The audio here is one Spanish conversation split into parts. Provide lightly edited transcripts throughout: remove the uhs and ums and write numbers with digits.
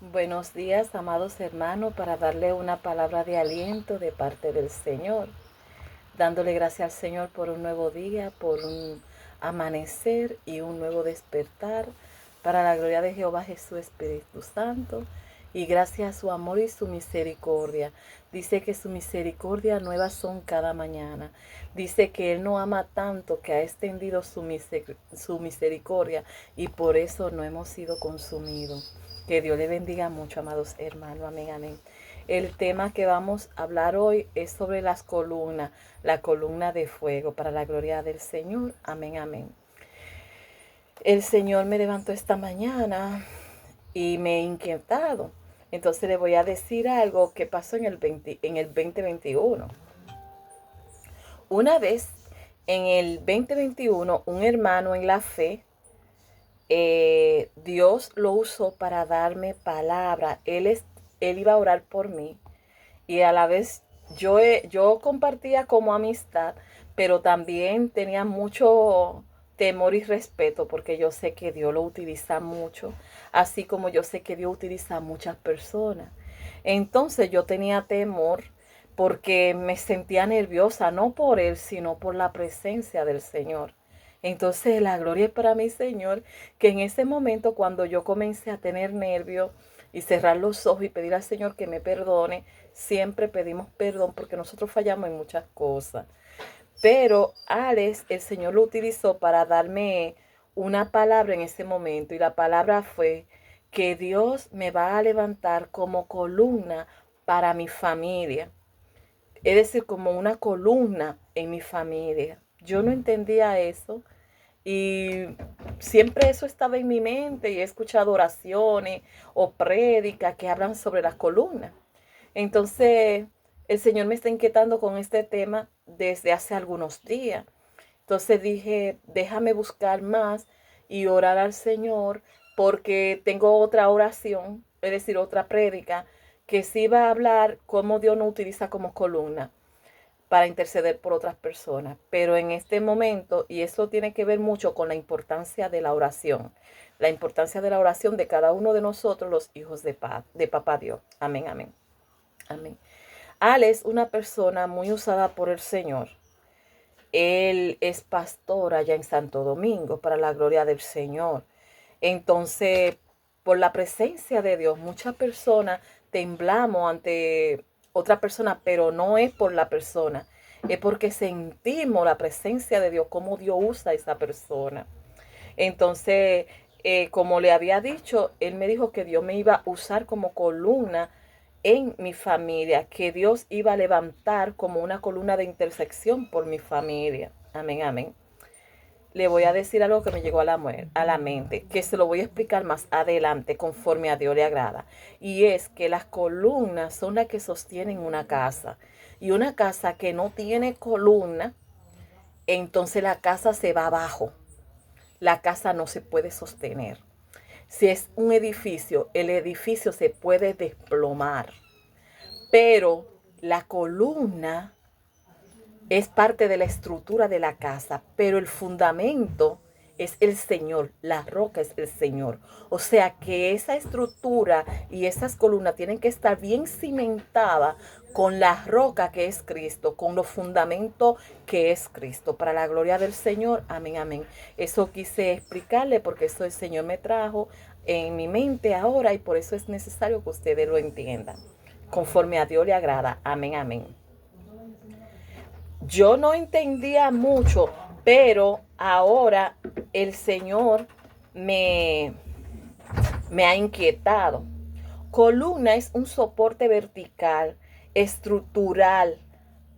Buenos días, amados hermanos, para darle una palabra de aliento de parte del Señor, dándole gracias al Señor por un nuevo día, por un amanecer y un nuevo despertar, para la gloria de Jehová Jesús Espíritu Santo, y gracias a su amor y su misericordia. Dice que su misericordia nuevas son cada mañana. Dice que Él no ama tanto que ha extendido su misericordia y por eso no hemos sido consumidos. Que Dios le bendiga mucho, amados hermanos. Amén, amén. El tema que vamos a hablar hoy es sobre las columnas, la columna de fuego, para la gloria del Señor. Amén, amén. El Señor me levantó esta mañana y me he inquietado. Entonces le voy a decir algo que pasó en el 2021. Una vez, en el 2021, un hermano en la fe, Dios lo usó para darme palabra. Él iba a orar por mí y a la vez yo compartía como amistad, pero también tenía mucho temor y respeto porque yo sé que Dios lo utiliza mucho, así como yo sé que Dios utiliza a muchas personas. Entonces yo tenía temor porque me sentía nerviosa, no por él, sino por la presencia del Señor. Entonces la gloria es para mi Señor, que en ese momento cuando yo comencé a tener nervios y cerrar los ojos y pedir al Señor que me perdone, siempre pedimos perdón porque nosotros fallamos en muchas cosas. Pero Alex, el Señor lo utilizó para darme una palabra en ese momento y la palabra fue que Dios me va a levantar como columna para mi familia. Es decir, como una columna en mi familia. Yo no entendía eso y siempre eso estaba en mi mente y he escuchado oraciones o prédicas que hablan sobre las columnas. Entonces, el Señor me está inquietando con este tema desde hace algunos días. Entonces dije, déjame buscar más y orar al Señor porque tengo otra oración, es decir, otra prédica, que sí va a hablar cómo Dios nos utiliza como columna para interceder por otras personas. Pero en este momento, y eso tiene que ver mucho con la importancia de la oración, la importancia de la oración de cada uno de nosotros, los hijos de Papá Dios. Amén, amén, amén. Al es una persona muy usada por el Señor. Él es pastor allá en Santo Domingo para la gloria del Señor. Entonces, por la presencia de Dios, muchas personas temblamos ante otra persona, pero no es por la persona, es porque sentimos la presencia de Dios, cómo Dios usa a esa persona. Entonces, como le había dicho, él me dijo que Dios me iba a usar como columna en mi familia, que Dios iba a levantar como una columna de intersección por mi familia. Amén, amén. Le voy a decir algo que me llegó a la mente, que se lo voy a explicar más adelante conforme a Dios le agrada. Y es que las columnas son las que sostienen una casa. Y una casa que no tiene columna, entonces la casa se va abajo. La casa no se puede sostener. Si es un edificio, el edificio se puede desplomar. Pero la columna es parte de la estructura de la casa, pero el fundamento es el Señor, la roca es el Señor. O sea que esa estructura y esas columnas tienen que estar bien cimentadas con la roca que es Cristo, con los fundamentos que es Cristo. Para la gloria del Señor, amén, amén. Eso quise explicarle porque eso el Señor me trajo en mi mente ahora y por eso es necesario que ustedes lo entiendan. Conforme a Dios le agrada, amén, amén. Yo no entendía mucho, pero ahora el Señor me, me ha inquietado. Columna es un soporte vertical, estructural,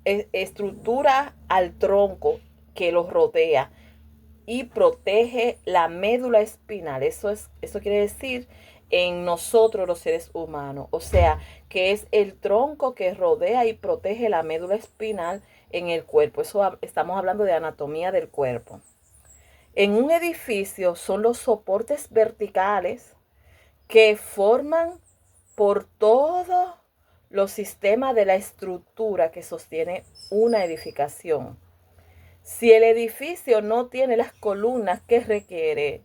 estructura al tronco que los rodea y protege la médula espinal. Eso quiere decir en nosotros los seres humanos. O sea, que es el tronco que rodea y protege la médula espinal en el cuerpo. Eso estamos hablando de anatomía del cuerpo. En un edificio son los soportes verticales que forman por todos los sistemas de la estructura que sostiene una edificación. Si el edificio no tiene las columnas que requiere,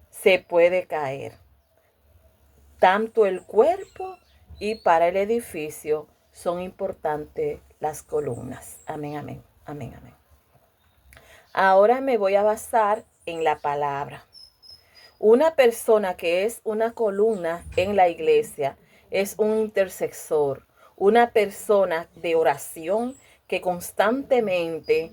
se puede caer. Tanto el cuerpo y para el edificio son importantes las columnas. Amén, amén, amén, amén. Ahora me voy a basar en la palabra. Una persona que es una columna en la iglesia es un intercesor, una persona de oración que constantemente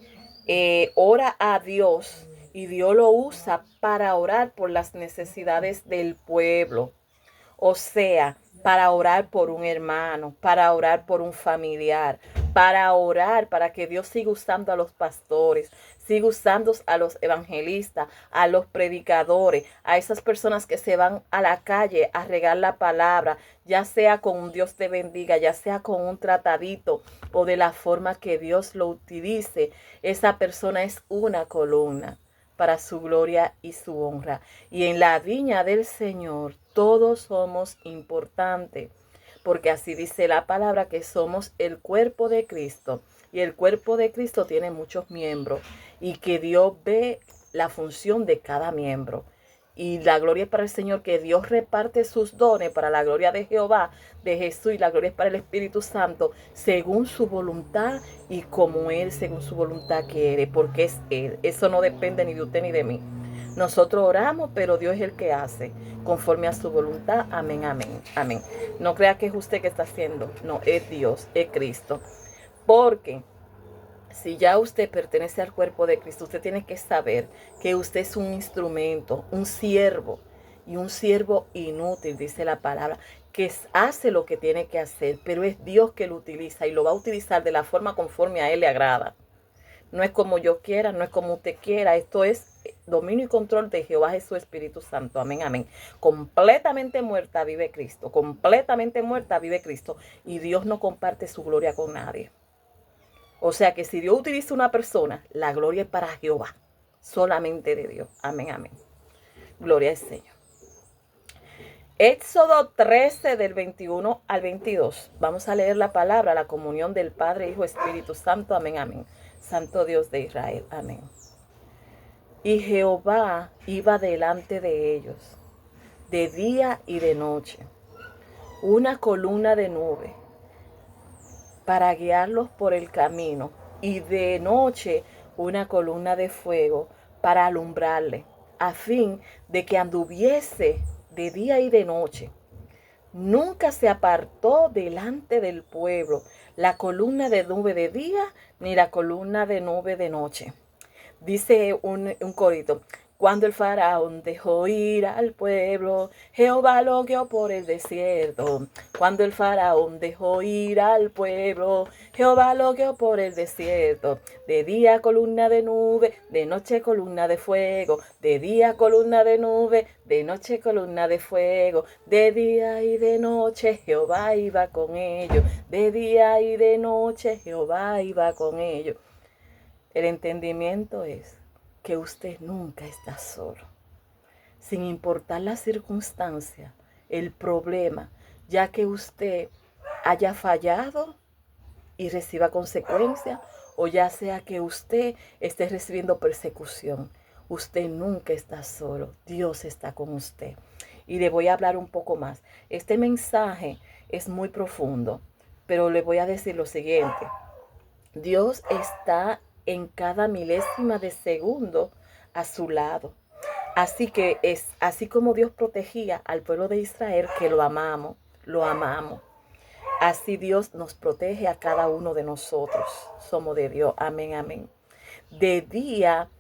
ora a Dios y Dios lo usa para orar por las necesidades del pueblo. O sea, para orar por un hermano, para orar por un familiar, para orar para que Dios siga usando a los pastores, siga usando a los evangelistas, a los predicadores, a esas personas que se van a la calle a regar la palabra, ya sea con un Dios te bendiga, ya sea con un tratadito o de la forma que Dios lo utilice. Esa persona es una columna para su gloria y su honra. Y en la viña del Señor todos somos importantes, porque así dice la palabra que somos el cuerpo de Cristo. Y el cuerpo de Cristo tiene muchos miembros y que Dios ve la función de cada miembro. Y la gloria es para el Señor, que Dios reparte sus dones para la gloria de Jehová, de Jesús, y la gloria es para el Espíritu Santo, según su voluntad y como Él, según su voluntad quiere, porque es Él. Eso no depende ni de usted ni de mí. Nosotros oramos, pero Dios es el que hace, conforme a su voluntad. Amén, amén, amén. No crea que es usted que está haciendo, no, es Dios, es Cristo. Porque si ya usted pertenece al cuerpo de Cristo, usted tiene que saber que usted es un instrumento, un siervo, y un siervo inútil, dice la palabra, que hace lo que tiene que hacer, pero es Dios que lo utiliza y lo va a utilizar de la forma conforme a Él le agrada. No es como yo quiera, no es como usted quiera, esto es dominio y control de Jehová Jesús Espíritu Santo. Amén, amén. Completamente muerta vive Cristo, completamente muerta vive Cristo, y Dios no comparte su gloria con nadie. O sea que si Dios utiliza una persona, la gloria es para Jehová, solamente de Dios. Amén, amén. Gloria al Señor. Éxodo 13 del 21 al 22. Vamos a leer la palabra, la comunión del Padre, Hijo, Espíritu Santo. Amén, amén. Santo Dios de Israel. Amén. Y Jehová iba delante de ellos, de día y de noche, una columna de nube para guiarlos por el camino, y de noche una columna de fuego para alumbrarle, a fin de que anduviese de día y de noche. Nunca se apartó delante del pueblo la columna de nube de día, ni la columna de nube de noche. Dice un corito: cuando el faraón dejó ir al pueblo, Jehová lo guió por el desierto. Cuando el faraón dejó ir al pueblo, Jehová lo guió por el desierto. De día columna de nube, de noche columna de fuego. De día columna de nube, de noche columna de fuego. De día y de noche Jehová iba con ellos. De día y de noche Jehová iba con ellos. El entendimiento es que usted nunca está solo, sin importar la circunstancia, el problema, ya que usted haya fallado y reciba consecuencias, o ya sea que usted esté recibiendo persecución. Usted nunca está solo, Dios está con usted. Y le voy a hablar un poco más. Este mensaje es muy profundo, pero le voy a decir lo siguiente: Dios está en cada milésima de segundo a su lado. Así que es así como Dios protegía al pueblo de Israel, que lo amamos, lo amamos. Así Dios nos protege a cada uno de nosotros. Somos de Dios. Amén, amén. De día,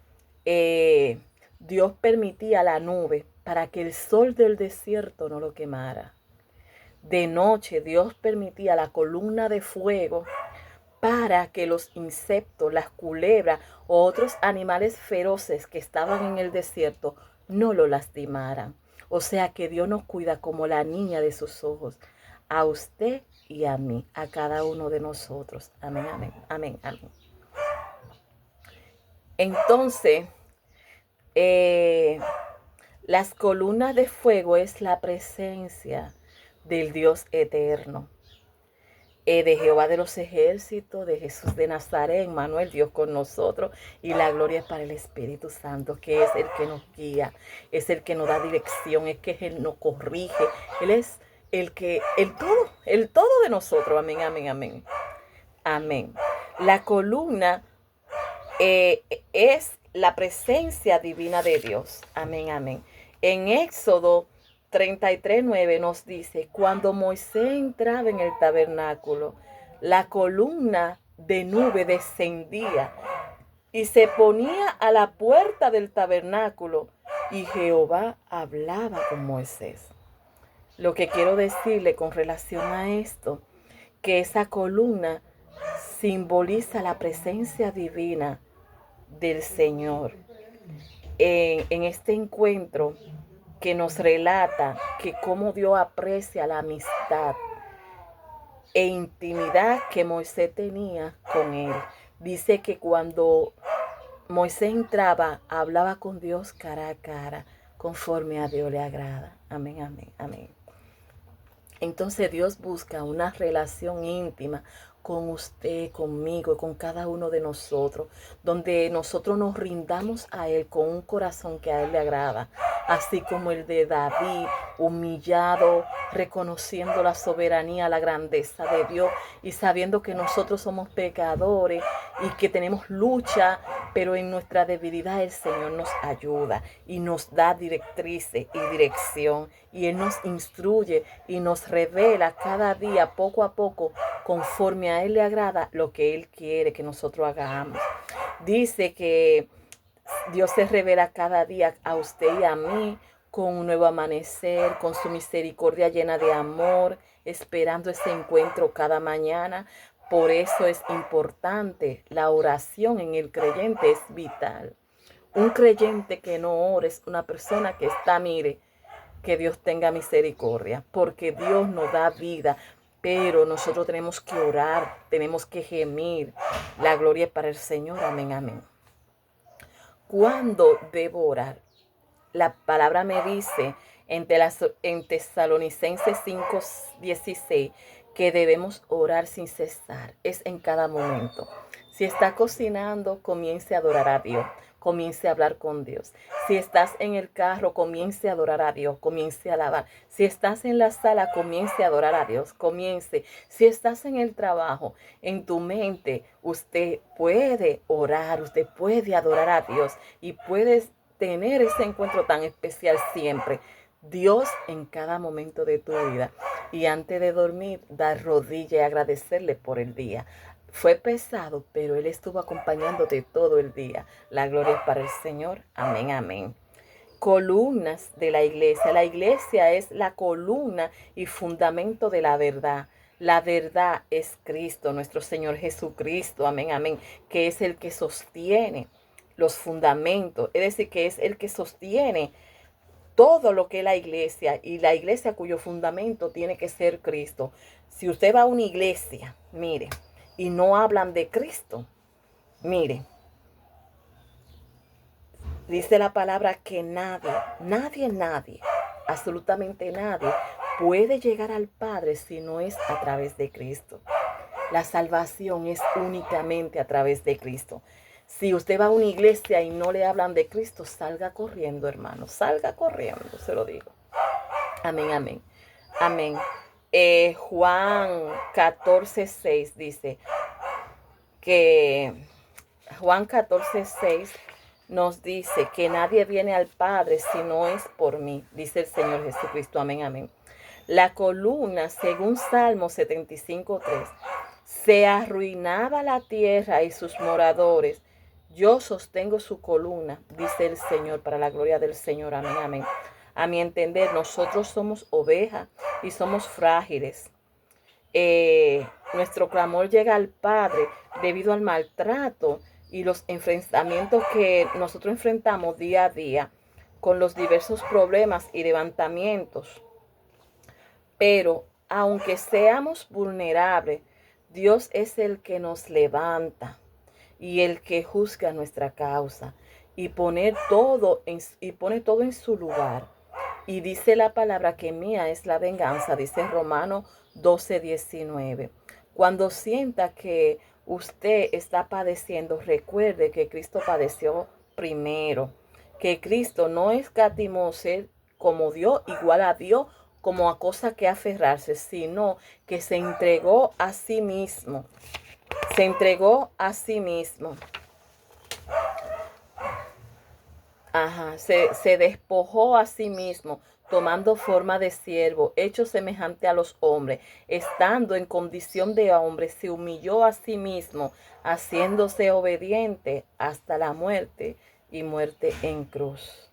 Dios permitía la nube para que el sol del desierto no lo quemara. De noche, Dios permitía la columna de fuego para que los insectos, las culebras o otros animales feroces que estaban en el desierto no lo lastimaran. O sea que Dios nos cuida como la niña de sus ojos, a usted y a mí, a cada uno de nosotros. Amén, amén, amén, amén. Entonces, las columnas de fuego es la presencia del Dios eterno. de Jehová de los ejércitos, de Jesús de Nazaret, Emmanuel, Dios con nosotros, y la gloria es para el Espíritu Santo, que es el que nos guía, es el que nos da dirección, es que Él nos corrige, Él es el todo de nosotros. Amén, amén, amén. Amén. La columna es la presencia divina de Dios. Amén, amén. En Éxodo 33:9 nos dice, cuando Moisés entraba en el tabernáculo, la columna de nube descendía y se ponía a la puerta del tabernáculo y Jehová hablaba con Moisés. Lo que quiero decirle con relación a esto, que esa columna simboliza la presencia divina del Señor en este encuentro que nos relata que cómo Dios aprecia la amistad e intimidad que Moisés tenía con él. Dice que cuando Moisés entraba, hablaba con Dios cara a cara, conforme a Dios le agrada. Amén, amén, amén. Entonces Dios busca una relación íntima con usted, conmigo, con cada uno de nosotros, donde nosotros nos rindamos a Él con un corazón que a Él le agrada, así como el de David, humillado, reconociendo la soberanía, la grandeza de Dios y sabiendo que nosotros somos pecadores y que tenemos lucha, pero en nuestra debilidad el Señor nos ayuda y nos da directrices y dirección, y Él nos instruye y nos revela cada día, poco a poco, conforme a Él le agrada, lo que Él quiere que nosotros hagamos. Dice que Dios se revela cada día a usted y a mí con un nuevo amanecer, con su misericordia llena de amor, esperando ese encuentro cada mañana. Por eso es importante la oración en el creyente, es vital. Un creyente que no ora es una persona que está, mire, que Dios tenga misericordia, porque Dios nos da vida, pero nosotros tenemos que orar, tenemos que gemir. La gloria es para el Señor. Amén, amén. ¿Cuándo debo orar? La palabra me dice en Tesalonicenses 5:16 que debemos orar sin cesar. Es en cada momento. Si está cocinando, comience a adorar a Dios. Comience a hablar con Dios. Si estás en el carro, comience a adorar a Dios. Comience a alabar. Si estás en la sala, comience a adorar a Dios. Comience. Si estás en el trabajo, en tu mente, usted puede orar, usted puede adorar a Dios y puedes tener ese encuentro tan especial siempre. Dios en cada momento de tu vida. Y antes de dormir, dar rodilla y agradecerle por el día. Fue pesado, pero Él estuvo acompañándote todo el día. La gloria es para el Señor. Amén, amén. Columnas de la iglesia. La iglesia es la columna y fundamento de la verdad. La verdad es Cristo, nuestro Señor Jesucristo. Amén, amén. Que es el que sostiene los fundamentos. Es decir, que es el que sostiene todo lo que es la iglesia, y la iglesia cuyo fundamento tiene que ser Cristo. Si usted va a una iglesia, mire, y no hablan de Cristo, mire, dice la palabra que nadie, absolutamente nadie puede llegar al Padre si no es a través de Cristo. La salvación es únicamente a través de Cristo. Si usted va a una iglesia y no le hablan de Cristo, salga corriendo, hermano. Salga corriendo, se lo digo. Amén, amén. Amén. Juan 14:6 dice que Juan 14:6 nos dice que nadie viene al Padre si no es por mí, dice el Señor Jesucristo. Amén, amén. La columna, según Salmo 75:3, se arruinaba la tierra y sus moradores. Yo sostengo su columna, dice el Señor, para la gloria del Señor. Amén, amén. A mi entender, nosotros somos ovejas y somos frágiles. Nuestro clamor llega al Padre debido al maltrato y los enfrentamientos que nosotros enfrentamos día a día con los diversos problemas y levantamientos. Pero aunque seamos vulnerables, Dios es el que nos levanta y el que juzga nuestra causa y pone todo en su lugar. Y dice la palabra que mía es la venganza, dice Romanos 12:19. Cuando sienta que usted está padeciendo, recuerde que Cristo padeció primero, que Cristo no escatimó ser como Dios, igual a Dios, como a cosa que aferrarse, sino que se entregó a sí mismo. Se entregó a sí mismo. Se despojó a sí mismo, tomando forma de siervo, hecho semejante a los hombres, estando en condición de hombre, se humilló a sí mismo, haciéndose obediente hasta la muerte y muerte en cruz.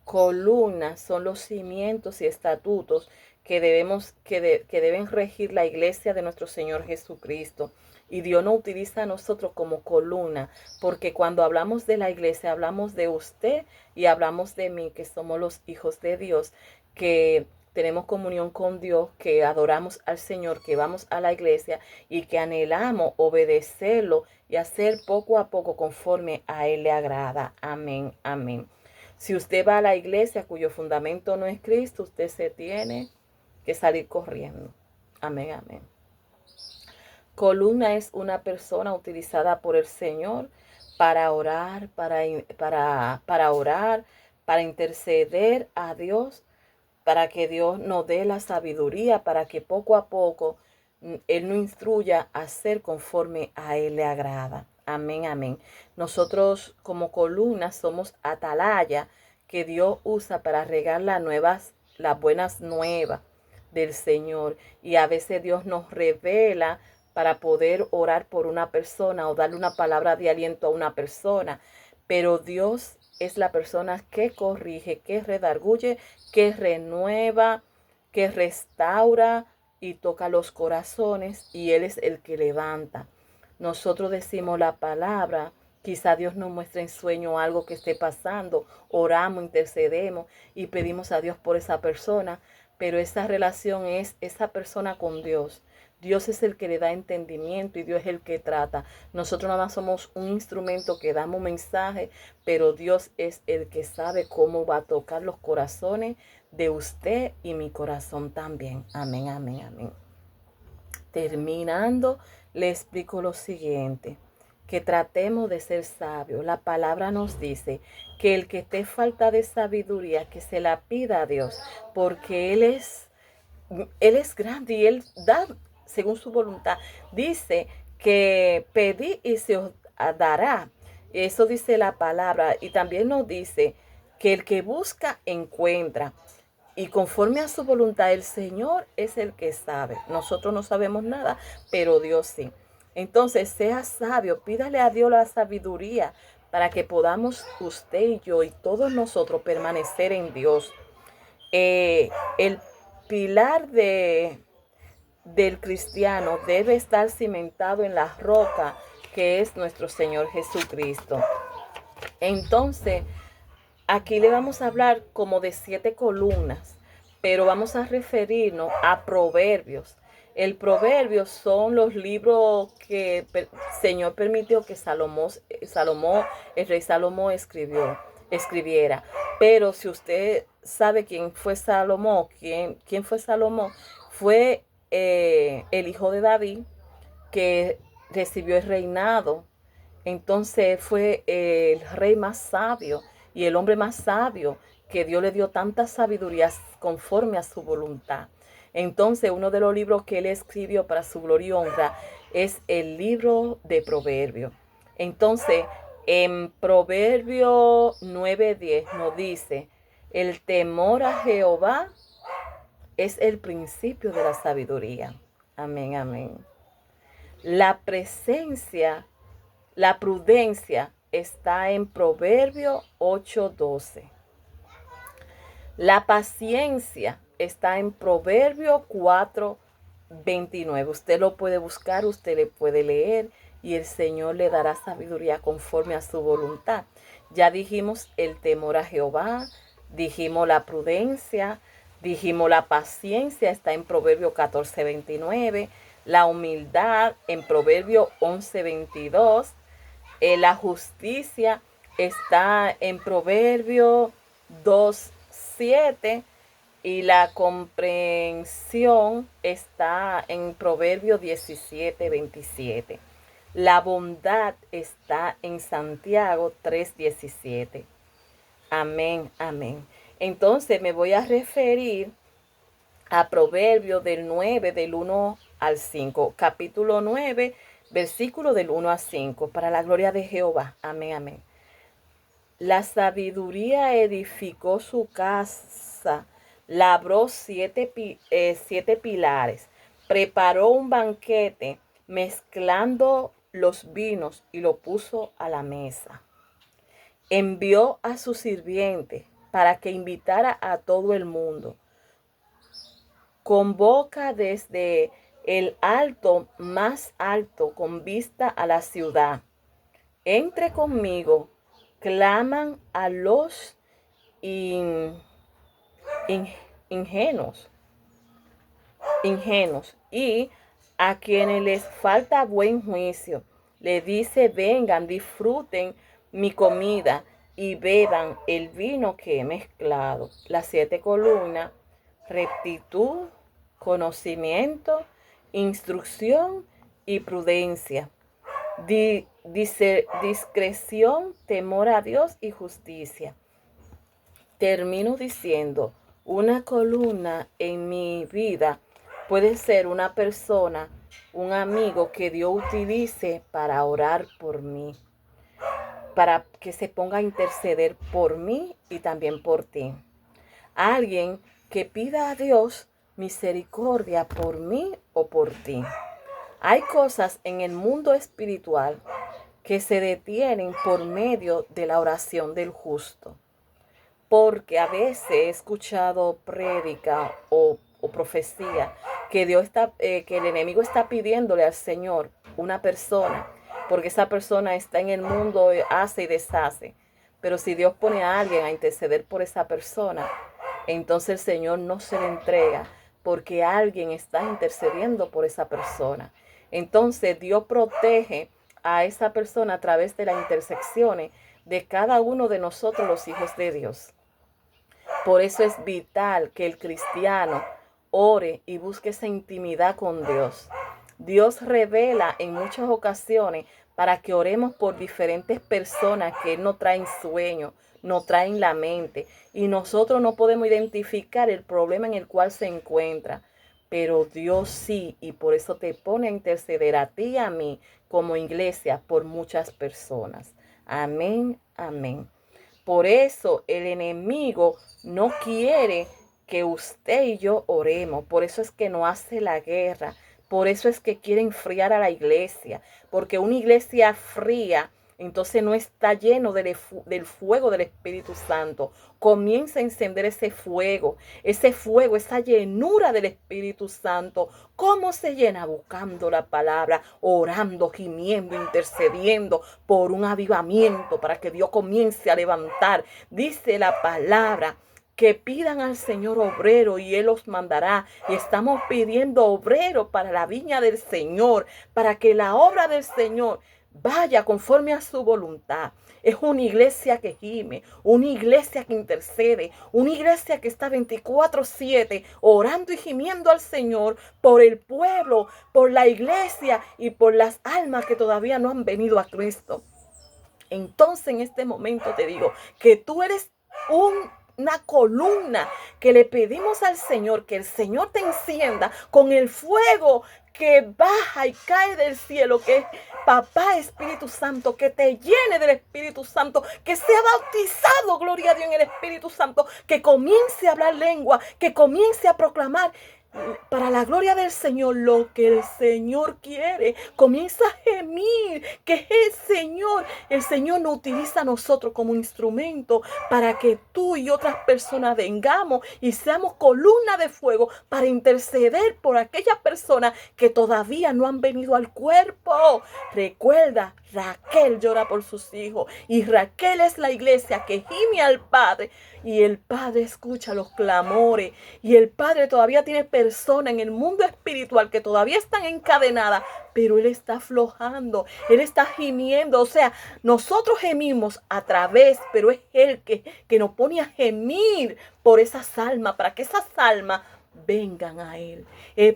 Columnas son los cimientos y estatutos que deben regir la iglesia de nuestro Señor Jesucristo. Y Dios nos utiliza a nosotros como columna, porque cuando hablamos de la iglesia, hablamos de usted y hablamos de mí, que somos los hijos de Dios, que tenemos comunión con Dios, que adoramos al Señor, que vamos a la iglesia y que anhelamos obedecerlo y hacer poco a poco conforme a Él le agrada. Amén, amén. Si usted va a la iglesia cuyo fundamento no es Cristo, usted se tiene que salir corriendo. Amén, amén. Columna es una persona utilizada por el Señor para orar, para interceder a Dios, para que Dios nos dé la sabiduría, para que poco a poco Él nos instruya a hacer conforme a Él le agrada. Amén, amén. Nosotros como columna somos atalaya que Dios usa para regar las buenas nuevas del Señor. Y a veces Dios nos revela para poder orar por una persona o darle una palabra de aliento a una persona. Pero Dios es la persona que corrige, que redarguye, que renueva, que restaura y toca los corazones, y Él es el que levanta. Nosotros decimos la palabra, quizá Dios nos muestre en sueño algo que esté pasando, oramos, intercedemos y pedimos a Dios por esa persona, pero esa relación es esa persona con Dios. Dios es el que le da entendimiento y Dios es el que trata. Nosotros nada más somos un instrumento que damos mensaje, pero Dios es el que sabe cómo va a tocar los corazones de usted y mi corazón también. Amén, amén, amén. Terminando, le explico lo siguiente, que tratemos de ser sabios. La palabra nos dice que el que esté falta de sabiduría, que se la pida a Dios, porque Él es grande y Él da según su voluntad. Dice que pedí y se os dará. Eso dice la palabra. Y también nos dice que el que busca, encuentra. Y conforme a su voluntad, el Señor es el que sabe. Nosotros no sabemos nada, pero Dios sí. Entonces, sea sabio, pídale a Dios la sabiduría para que podamos usted y yo y todos nosotros permanecer en Dios. El pilar del cristiano debe estar cimentado en la roca que es nuestro Señor Jesucristo. Entonces, aquí le vamos a hablar como de 7 columnas, pero vamos a referirnos a proverbios. El proverbio son los libros que el Señor permitió que el rey Salomón escribiera. Pero si usted sabe quién fue Salomón, quién fue Salomón, fue el hijo de David que recibió el reinado. Entonces fue el rey más sabio y el hombre más sabio, que Dios le dio tanta sabiduría conforme a su voluntad. Entonces uno de los libros que él escribió para su gloria y honra es el libro de Proverbios. Entonces en Proverbio 9:10 nos dice, el temor a Jehová es el principio de la sabiduría. Amén, amén. La prudencia está en Proverbio 8:12. La paciencia está en Proverbio 4:29. Usted lo puede buscar, usted le puede leer y el Señor le dará sabiduría conforme a su voluntad. Ya dijimos el temor a Jehová, dijimos la prudencia, dijimos la paciencia, está en Proverbio 14:29. La humildad en Proverbio 11:22. La justicia está en Proverbio 2:7. Y la comprensión está en Proverbio 17:27. La bondad está en Santiago 3:17. Amén, amén. Entonces me voy a referir a Proverbio del 9, del 1 al 5. Capítulo 9, versículo del 1 al 5. Para la gloria de Jehová. Amén, amén. La sabiduría edificó su casa, labró siete pilares, preparó un banquete, mezclando los vinos y lo puso a la mesa. Envió a su sirviente para que invitara a todo el mundo. Convoca desde el alto más alto con vista a la ciudad. Entre conmigo, claman a los ingenuos y a quienes les falta buen juicio. Le dice, vengan, disfruten mi comida y beban el vino que he mezclado. Las 7 columnas: rectitud, conocimiento, instrucción y prudencia. Discreción, temor a Dios y justicia. Termino diciendo, una columna en mi vida puede ser una persona, un amigo que Dios utilice para orar por mí, para que se ponga a interceder por mí y también por ti. Alguien que pida a Dios misericordia por mí o por ti. Hay cosas en el mundo espiritual que se detienen por medio de la oración del justo. Porque a veces he escuchado prédica o profecía que que el enemigo está pidiéndole al Señor una persona, porque esa persona está en el mundo, hace y deshace. Pero si Dios pone a alguien a interceder por esa persona, entonces el Señor no se le entrega, porque alguien está intercediendo por esa persona. Entonces Dios protege a esa persona a través de las intersecciones de cada uno de nosotros, los hijos de Dios. Por eso es vital que el cristiano ore y busque esa intimidad con Dios. Dios revela en muchas ocasiones para que oremos por diferentes personas que Él nos trae en sueño, nos trae en la mente. Y nosotros no podemos identificar el problema en el cual se encuentra. Pero Dios sí, y por eso te pone a interceder a ti y a mí como iglesia por muchas personas. Amén, amén. Por eso el enemigo no quiere que usted y yo oremos. Por eso es que no hace la guerra. Por eso es que quiere enfriar a la iglesia. Porque una iglesia fría, entonces no está lleno del fuego del Espíritu Santo. Comienza a encender ese fuego, esa llenura del Espíritu Santo. ¿Cómo se llena? Buscando la palabra, orando, gimiendo, intercediendo por un avivamiento para que Dios comience a levantar. Dice la palabra que pidan al Señor obrero y Él los mandará. Y estamos pidiendo obrero para la viña del Señor, para que la obra del Señor vaya conforme a su voluntad. Es una iglesia que gime, una iglesia que intercede, una iglesia que está 24/7 orando y gimiendo al Señor por el pueblo, por la iglesia y por las almas que todavía no han venido a Cristo. Entonces en este momento te digo que tú eres una columna que le pedimos al Señor, que el Señor te encienda con el fuego que baja y cae del cielo, que es Papá Espíritu Santo, que te llene del Espíritu Santo, que sea bautizado, gloria a Dios, en el Espíritu Santo, que comience a hablar lengua, que comience a proclamar para la gloria del Señor lo que el Señor quiere. Comienza a gemir, que es el Señor nos utiliza a nosotros como instrumento para que tú y otras personas vengamos y seamos columna de fuego para interceder por aquellas personas que todavía no han venido al cuerpo. Recuerda, Raquel llora por sus hijos. Y Raquel es la iglesia que gime al Padre. Y el Padre escucha los clamores. Y el Padre todavía tiene personas en el mundo espiritual que todavía están encadenadas. Pero Él está aflojando. Él está gimiendo. O sea, nosotros gemimos a través, pero es Él que nos pone a gemir por esas almas, para que esas almas vengan a Él.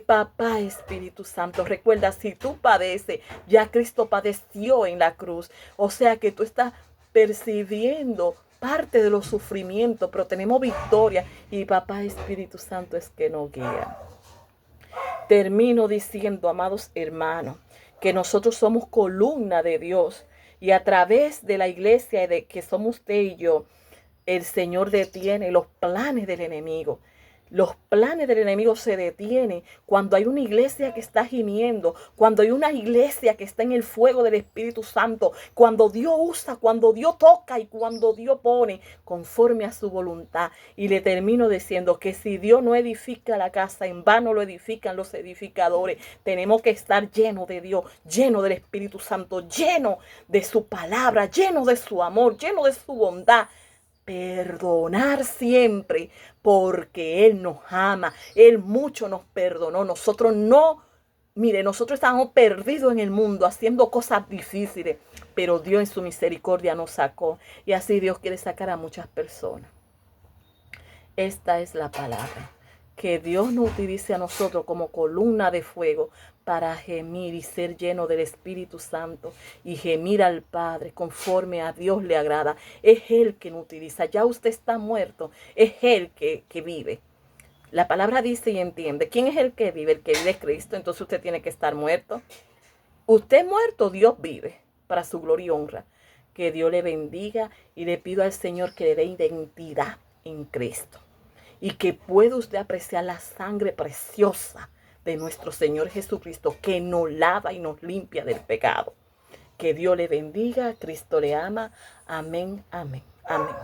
Papá Espíritu Santo, recuerda, si tú padeces, ya Cristo padeció en la cruz. O sea que tú estás percibiendo parte de los sufrimientos, pero tenemos victoria. Y Papá Espíritu Santo es que nos guía. Termino diciendo, amados hermanos, que nosotros somos columna de Dios. Y a través de la iglesia de que somos usted y yo, el Señor detiene los planes del enemigo. Los planes del enemigo se detienen cuando hay una iglesia que está gimiendo, cuando hay una iglesia que está en el fuego del Espíritu Santo, cuando Dios usa, cuando Dios toca y cuando Dios pone conforme a su voluntad. Y le termino diciendo que si Dios no edifica la casa, en vano lo edifican los edificadores. Tenemos que estar llenos de Dios, llenos del Espíritu Santo, llenos de su palabra, llenos de su amor, llenos de su bondad. Perdonar siempre, porque Él nos ama. Él mucho nos perdonó. Nosotros no, mire, nosotros estábamos perdidos en el mundo haciendo cosas difíciles, pero Dios en su misericordia nos sacó. Y así Dios quiere sacar a muchas personas. Esta es la palabra. Que Dios nos utilice a nosotros como columna de fuego para gemir y ser lleno del Espíritu Santo y gemir al Padre conforme a Dios le agrada. Es Él que nos utiliza. Ya usted está muerto. Es Él que vive. La palabra dice y entiende. ¿Quién es el que vive? El que vive es Cristo. Entonces usted tiene que estar muerto. Usted muerto, Dios vive para su gloria y honra. Que Dios le bendiga y le pido al Señor que le dé identidad en Cristo. Y que pueda usted apreciar la sangre preciosa de nuestro Señor Jesucristo, que nos lava y nos limpia del pecado. Que Dios le bendiga, Cristo le ama. Amén, amén, amén.